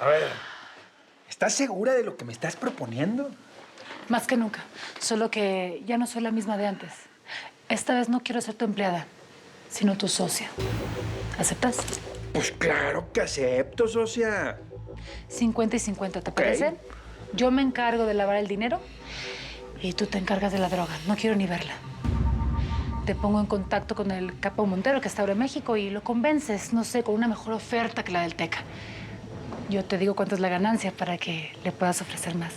A ver, ¿estás segura de lo que me estás proponiendo? Más que nunca. Solo que ya no soy la misma de antes. Esta vez no quiero ser tu empleada, sino tu socia. ¿Aceptas? Pues claro que acepto, socia. 50 y 50, ¿te parece? Yo me encargo de lavar el dinero y tú te encargas de la droga. No quiero ni verla. Te pongo en contacto con el capo Montero, que está ahora en México, y lo convences, no sé, con una mejor oferta que la del Teca. Yo te digo cuánto es la ganancia para que le puedas ofrecer más.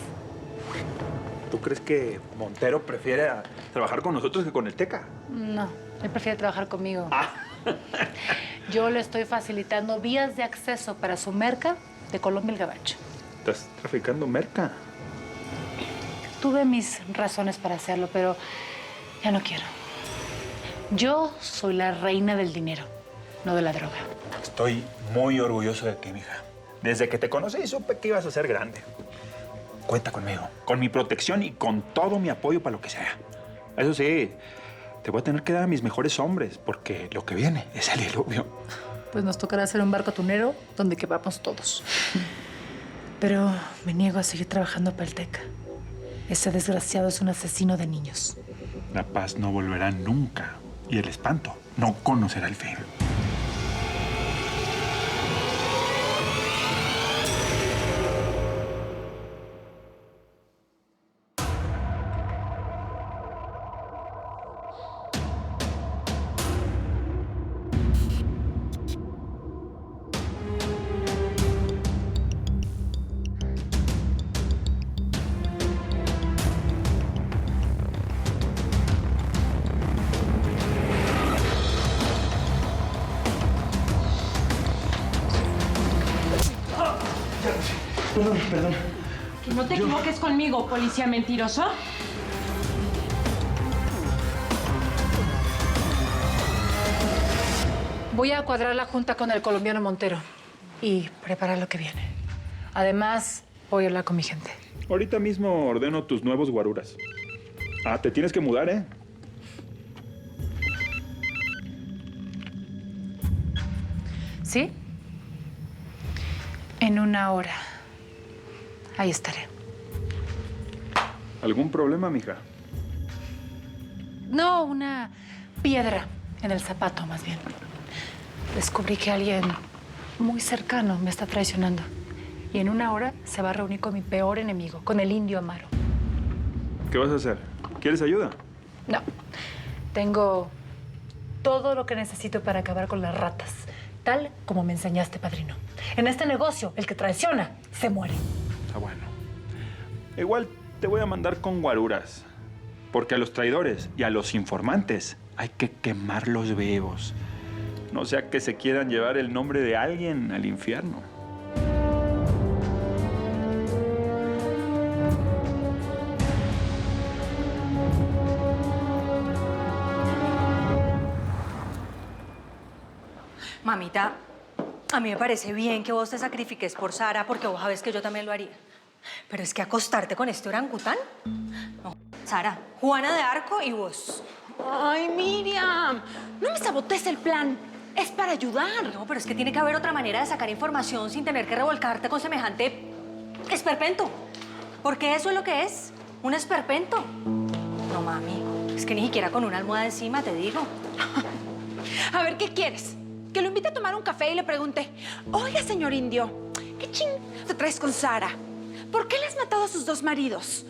¿Tú crees que Montero prefiere trabajar con nosotros que con el Teca? No, él prefiere trabajar conmigo. Ah. Yo le estoy facilitando vías de acceso para su merca de Colombia el Gabacho. ¿Estás traficando merca? Tuve mis razones para hacerlo, pero ya no quiero. Yo soy la reina del dinero, no de la droga. Estoy muy orgulloso de ti, mija. Desde que te conocí supe que ibas a ser grande. Cuenta conmigo, con mi protección y con todo mi apoyo para lo que sea. Eso sí, te voy a tener que dar a mis mejores hombres, porque lo que viene es el diluvio. Pues nos tocará hacer un barco tunero donde quepamos todos. Pero me niego a seguir trabajando para el Teca. Ese desgraciado es un asesino de niños. La paz no volverá nunca y el espanto no conocerá el fin. Perdón. Que no te equivoques conmigo, policía mentiroso. Voy a cuadrar la junta con el colombiano Montero y preparar lo que viene. Además, voy a hablar con mi gente. Ahorita mismo ordeno tus nuevos guaruras. Ah, te tienes que mudar, ¿eh? ¿Sí? En 1 hora. Ahí estaré. ¿Algún problema, mija? No, una piedra en el zapato, más bien. Descubrí que alguien muy cercano me está traicionando. Y en 1 hora se va a reunir con mi peor enemigo, con el indio Amaro. ¿Qué vas a hacer? ¿Quieres ayuda? No. Tengo todo lo que necesito para acabar con las ratas, tal como me enseñaste, padrino. En este negocio, el que traiciona se muere. Está bueno. Igual te voy a mandar con guaruras. Porque a los traidores y a los informantes hay que quemarlos vivos. No sea que se quieran llevar el nombre de alguien al infierno. Mamita, a mí me parece bien que vos te sacrifiques por Sara, porque vos sabés que yo también lo haría. Pero es que acostarte con este orangután. No, Sara, Juana de Arco y vos. Ay, Miriam, no me sabotees el plan. Es para ayudar. No, pero es que tiene que haber otra manera de sacar información sin tener que revolcarte con semejante esperpento. Porque eso es lo que es, un esperpento. No, mami, es que ni siquiera con una almohada encima, te digo. A ver, ¿qué quieres? Que lo invite a tomar un café y le pregunte, oiga, señor indio, ¿qué ching te traes con Sara? ¿Por qué le has matado a sus 2 maridos?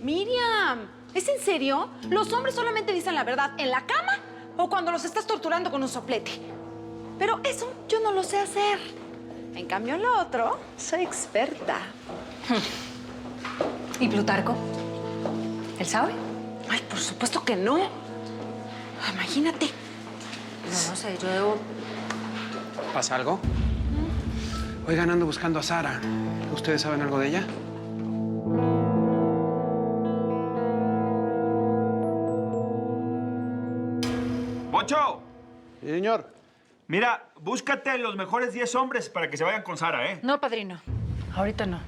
Miriam, ¿es en serio? Los hombres solamente dicen la verdad en la cama o cuando los estás torturando con un soplete. Pero eso yo no lo sé hacer. En cambio, en lo otro, soy experta. ¿Y Plutarco? ¿Él sabe? Ay, por supuesto que no. Imagínate. No sé, yo debo... ¿Pasa algo? Oigan, ando buscando a Sara. ¿Ustedes saben algo de ella? ¡Moncho! Sí, señor. Mira, búscate los mejores 10 hombres para que se vayan con Sara, ¿eh? No, padrino. Ahorita no.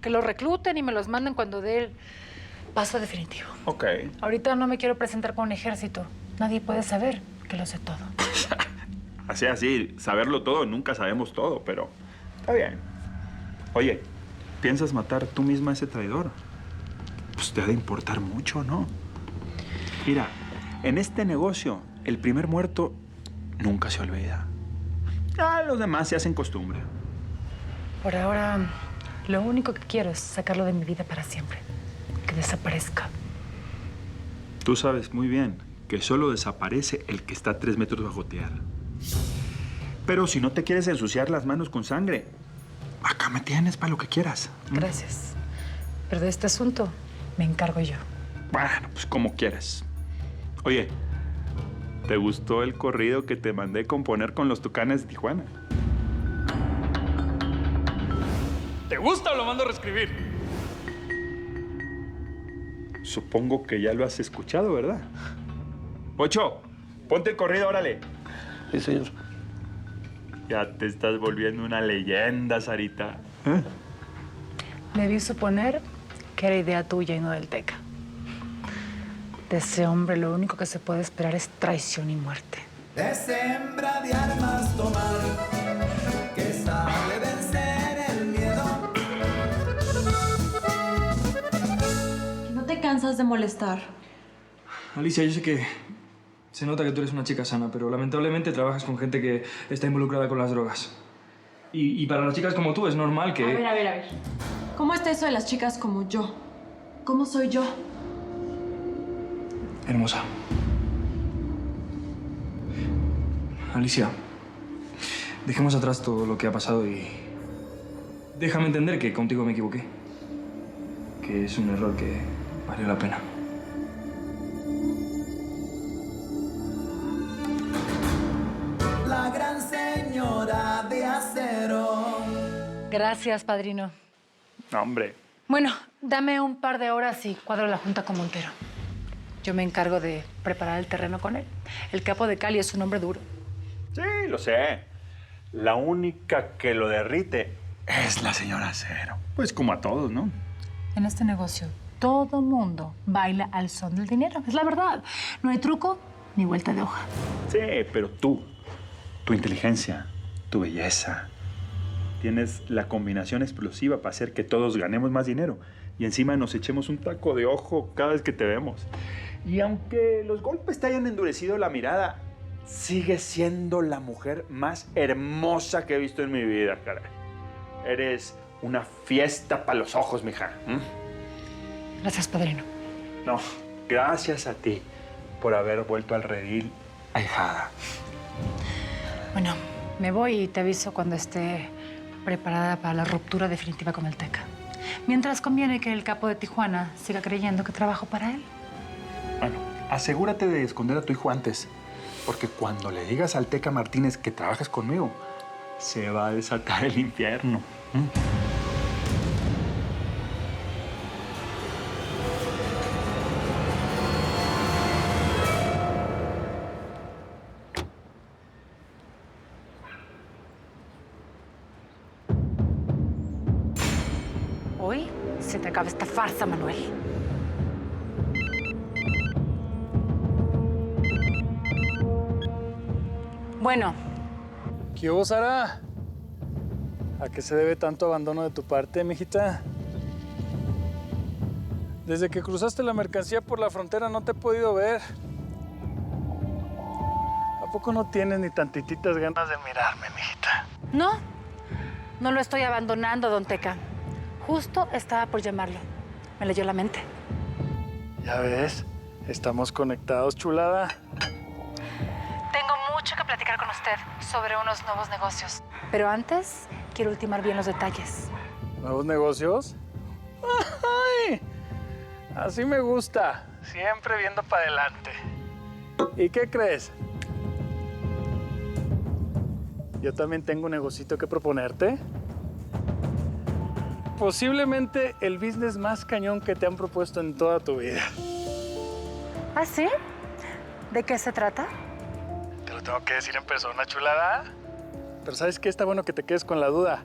Que los recluten y me los manden cuando dé el paso definitivo. Ok. Ahorita no me quiero presentar con un ejército. Nadie puede saber que lo sé todo. Así, saberlo todo, nunca sabemos todo, pero está bien. Oye, ¿piensas matar tú misma a ese traidor? Pues te ha de importar mucho, ¿no? Mira, en este negocio, el primer muerto nunca se olvida. Ya los demás se hacen costumbre. Por ahora, lo único que quiero es sacarlo de mi vida para siempre. Que desaparezca. Tú sabes muy bien que solo desaparece el que está a 3 metros bajo tierra. Pero si no te quieres ensuciar las manos con sangre, acá me tienes para lo que quieras. Gracias. Pero de este asunto me encargo yo. Bueno, pues como quieras. Oye, ¿te gustó el corrido que te mandé componer con los Tucanes de Tijuana? ¿Te gusta o lo mando a reescribir? Supongo que ya lo has escuchado, ¿verdad? Ocho, ponte el corrido, órale. Sí, señor. Ya te estás volviendo una leyenda, Sarita. Debí suponer que era idea tuya y no del Teca. De ese hombre lo único que se puede esperar es traición y muerte. Es hembra de armas tomar, que sabe vencer el miedo. ¿No te cansas de molestar? Alicia, yo sé que se nota que tú eres una chica sana, pero lamentablemente trabajas con gente que está involucrada con las drogas. Y para las chicas como tú es normal que... A ver. ¿Cómo está eso de las chicas como yo? ¿Cómo soy yo? Hermosa. Alicia, dejemos atrás todo lo que ha pasado y déjame entender que contigo me equivoqué. Que es un error que valió la pena. La gran señora de acero. Gracias, padrino. No, hombre. Bueno, dame un par de horas y cuadro la junta con Montero. Yo me encargo de preparar el terreno con él. El capo de Cali es un hombre duro. Sí, lo sé. La única que lo derrite es la señora Cero. Pues como a todos, ¿no? En este negocio, todo mundo baila al son del dinero. Es la verdad. No hay truco ni vuelta de hoja. Sí, pero tú, tu inteligencia, tu belleza, tienes la combinación explosiva para hacer que todos ganemos más dinero y encima nos echemos un taco de ojo cada vez que te vemos. Y aunque los golpes te hayan endurecido la mirada, sigues siendo la mujer más hermosa que he visto en mi vida, caray. Eres una fiesta para los ojos, mija. Gracias, padrino. No, gracias a ti por haber vuelto al redil, ahijada. Bueno, me voy y te aviso cuando esté preparada para la ruptura definitiva con el Teca. Mientras conviene que el capo de Tijuana siga creyendo que trabajo para él. Bueno, asegúrate de esconder a tu hijo antes, porque cuando le digas al Teca Martínez que trabajas conmigo, se va a desatar el infierno. Hoy se te acaba esta farsa, Manuel. Bueno, ¿Qué hubo, Sara? ¿A qué se debe tanto abandono de tu parte, mijita? Desde que cruzaste la mercancía por la frontera no te he podido ver. ¿A poco no tienes ni tantititas ganas de mirarme, mijita? no lo estoy abandonando, don Teca. Justo estaba por llamarlo. Me leyó la mente. Ya ves, estamos conectados, chulada. Tengo mucho que platicar con usted sobre unos nuevos negocios. Pero antes, quiero ultimar bien los detalles. ¿Nuevos negocios? ¡Ay! Así me gusta. Siempre viendo para adelante. ¿Y qué crees? Yo también tengo un negocito que proponerte. Posiblemente el business más cañón que te han propuesto en toda tu vida. ¿Ah, sí? ¿De qué se trata? Te lo tengo que decir en persona, chulada. Pero ¿sabes qué? Está bueno que te quedes con la duda.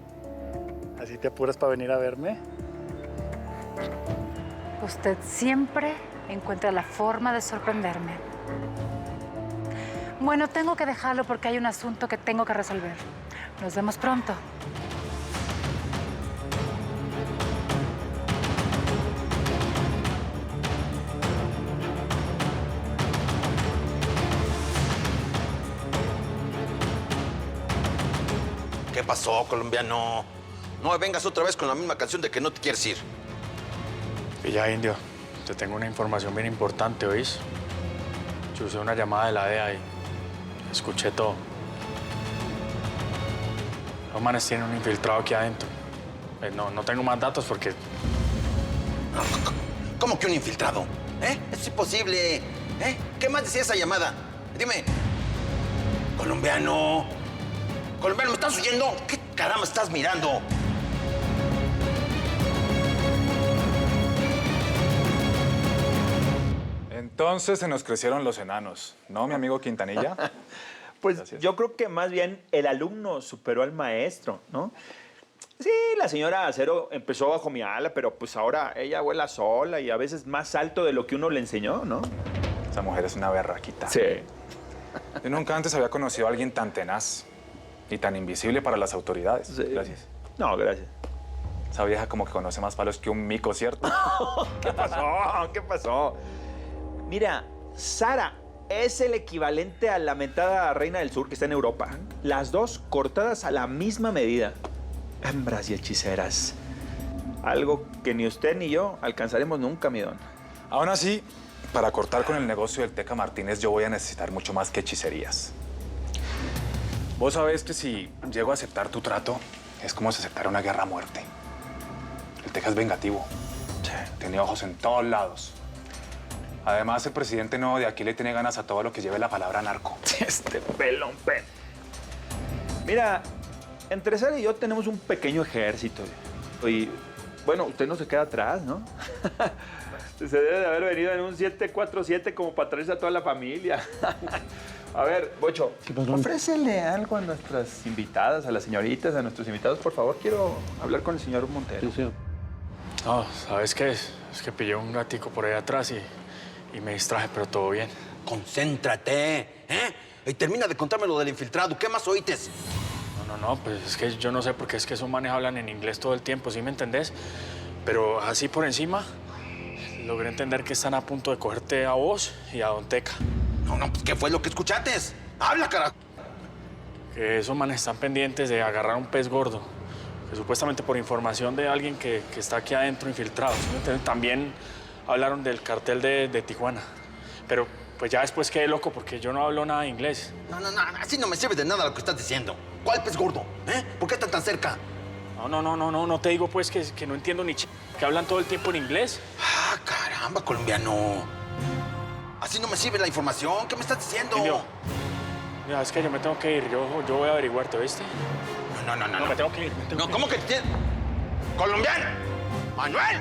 Así te apuras para venir a verme. Usted siempre encuentra la forma de sorprenderme. Bueno, tengo que dejarlo porque hay un asunto que tengo que resolver. Nos vemos pronto. ¿Qué pasó, colombiano? No me vengas otra vez con la misma canción de que no te quieres ir. Y ya, Indio, te tengo una información bien importante, ¿oís? Yo usé una llamada de la DEA y escuché todo. Los manes tienen un infiltrado aquí adentro. No tengo más datos porque... ¿Cómo que un infiltrado? Es imposible. ¿Qué más decía esa llamada? Dime. Colombiano. Colombiano, ¿me estás oyendo? ¿Qué caramba estás mirando? Entonces se nos crecieron los enanos, ¿no, mi amigo Quintanilla? Pues Gracias. yo creo que más bien el alumno superó al maestro, ¿no? Sí, la señora Acero empezó bajo mi ala, pero pues ahora ella vuela sola y a veces más alto de lo que uno le enseñó, ¿no? Esa mujer es una berraquita. Sí. Yo nunca antes había conocido a alguien tan tenaz y tan invisible para las autoridades. Sí. Gracias. No, gracias. Esa vieja como que conoce más palos que un mico, ¿cierto? ¿Qué pasó? ¿Qué pasó? Mira, Sara es el equivalente a la mentada reina del sur que está en Europa. Las dos cortadas a la misma medida. Hembras y hechiceras. Algo que ni usted ni yo alcanzaremos nunca, mi don. Aún así, para cortar con el negocio del Teca Martínez, yo voy a necesitar mucho más que hechicerías. Vos sabés que si llego a aceptar tu trato, es como si aceptara una guerra a muerte. El Teca es vengativo. Tiene ojos en todos lados. Además, el presidente nuevo de aquí le tiene ganas a todo lo que lleve la palabra narco. Este pelón, Mira, entre Sara y yo tenemos un pequeño ejército. Y, bueno, usted no se queda atrás, ¿no? Se debe de haber venido en un 747 como para traerse a toda la familia. A ver, Bocho, ofrécele algo a nuestras invitadas, a las señoritas, a nuestros invitados, por favor. Quiero hablar con el señor Montero. Sí. No, ¿sabes qué? Es que pillé un gatico por ahí atrás y me distraje, pero todo bien. Concéntrate, Y termina de contarme lo del infiltrado. ¿Qué más oítes? No, pues es que yo no sé por qué es que esos manes hablan en inglés todo el tiempo, ¿sí me entendés? Pero así por encima, logré entender que están a punto de cogerte a vos y a Don Teca. No, pues ¿qué fue lo que escuchaste? ¡Habla, carajo! Que esos manes están pendientes de agarrar un pez gordo. Que supuestamente por información de alguien que está aquí adentro infiltrado, ¿sí me entiendes? También hablaron del cartel de Tijuana. Pero pues ya después quedé loco porque yo no hablo nada de inglés. No, así no me sirve de nada lo que estás diciendo. ¿Cuál pez gordo? ¿Por qué están tan cerca? No te digo pues que no entiendo ni que hablan todo el tiempo en inglés. Ah, caramba, colombiano. Así no me sirve la información. ¿Qué me estás diciendo? Indio, mira, es que yo me tengo que ir. Yo voy a averiguarte, ¿oíste? No. No, me tengo que ir. ¿Cómo que te... ¡Colombiano! ¡Manuel!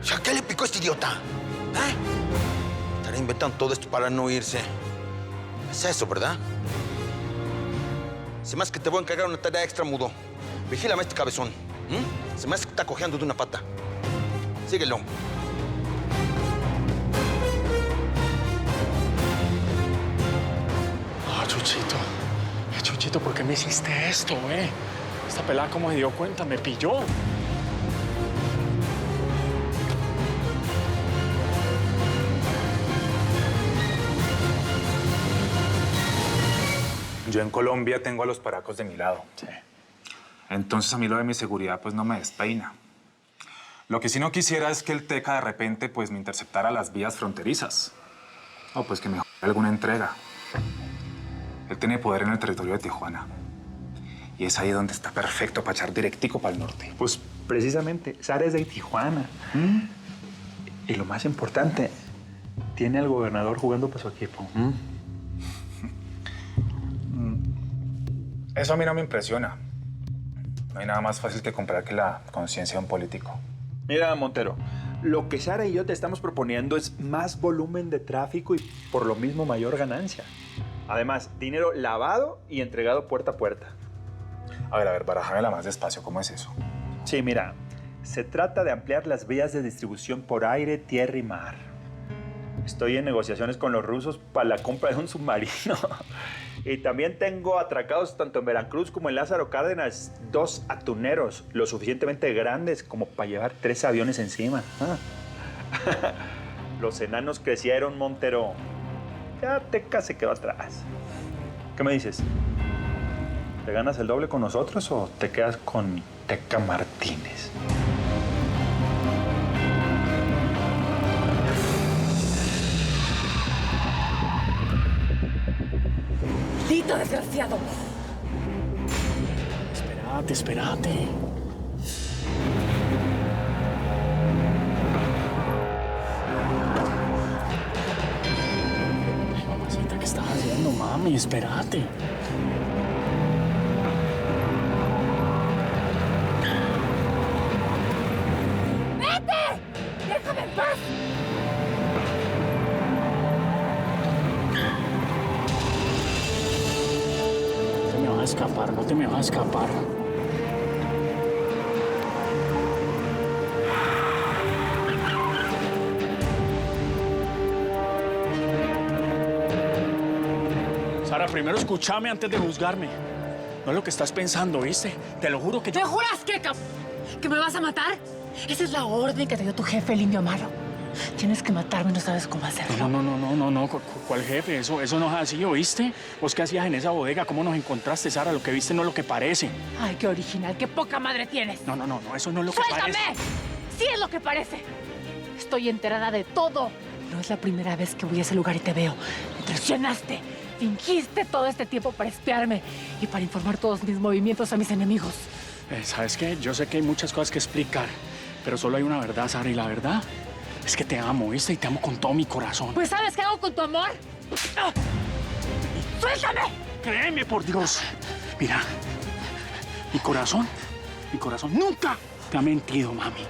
¿Ya qué le picó a este idiota? Estará inventando todo esto para no irse. Es eso, ¿verdad? Se me hace que te voy a encargar una tarea extra, mudo. Vigílame a este cabezón. Se me hace que está cojeando de una pata. Síguelo. Chuchito, ¿por qué me hiciste esto, güey? Esta pelada, ¿cómo se dio cuenta? Me pilló. Yo en Colombia tengo a los paracos de mi lado. Sí. Entonces a mí lo de mi seguridad pues no me despeina. Lo que sí no quisiera es que el Teca de repente pues me interceptara las vías fronterizas. O pues que me jodiera alguna entrega. Él tiene poder en el territorio de Tijuana. Y es ahí donde está perfecto para echar directico para el norte. Pues precisamente, Sara es de Tijuana. Y lo más importante, tiene al gobernador jugando para su equipo. Eso a mí no me impresiona. No hay nada más fácil que comprar que la conciencia de un político. Mira, Montero, lo que Sara y yo te estamos proponiendo es más volumen de tráfico y por lo mismo mayor ganancia. Además, dinero lavado y entregado puerta a puerta. A ver, barájamela más despacio. ¿Cómo es eso? Sí, mira, se trata de ampliar las vías de distribución por aire, tierra y mar. Estoy en negociaciones con los rusos para la compra de un submarino. Y también tengo atracados tanto en Veracruz como en Lázaro Cárdenas 2 atuneros, lo suficientemente grandes como para llevar 3 aviones encima. Los enanos crecieron, Montero. Ya Teca se quedó atrás. ¿Qué me dices? ¿Te ganas el doble con nosotros o te quedas con Teca Martínez? ¡Maldito desgraciado! Espérate. Mamacita, ¿qué estás haciendo, mami? Espérate. ¡Déjame en paz! No te me vas a escapar. Sara, primero escúchame antes de juzgarme. No es lo que estás pensando, ¿viste? Te lo juro que yo... ¿Me juras que me vas a matar? Esa es la orden que te dio tu jefe, el indio malo. Tienes que matarme y no sabes cómo hacerlo. No. ¿Cuál jefe? Eso no es así, ¿oíste? ¿Vos qué hacías en esa bodega? ¿Cómo nos encontraste, Sara? Lo que viste no es lo que parece. Ay, qué original, qué poca madre tienes. No, eso no es lo que parece. ¡Suéltame! Sí es lo que parece. Estoy enterada de todo. No es la primera vez que voy a ese lugar y te veo. Me traicionaste. Fingiste todo este tiempo para espiarme y para informar todos mis movimientos a mis enemigos. ¿Sabes qué? Yo sé que hay muchas cosas que explicar, pero solo hay una verdad, Sara, y la verdad es que te amo, ¿viste? Y te amo con todo mi corazón. Pues ¿sabes qué hago con tu amor? ¡Ah! ¡Suéltame! Créeme, por Dios. Mira, mi corazón nunca te ha mentido, mami.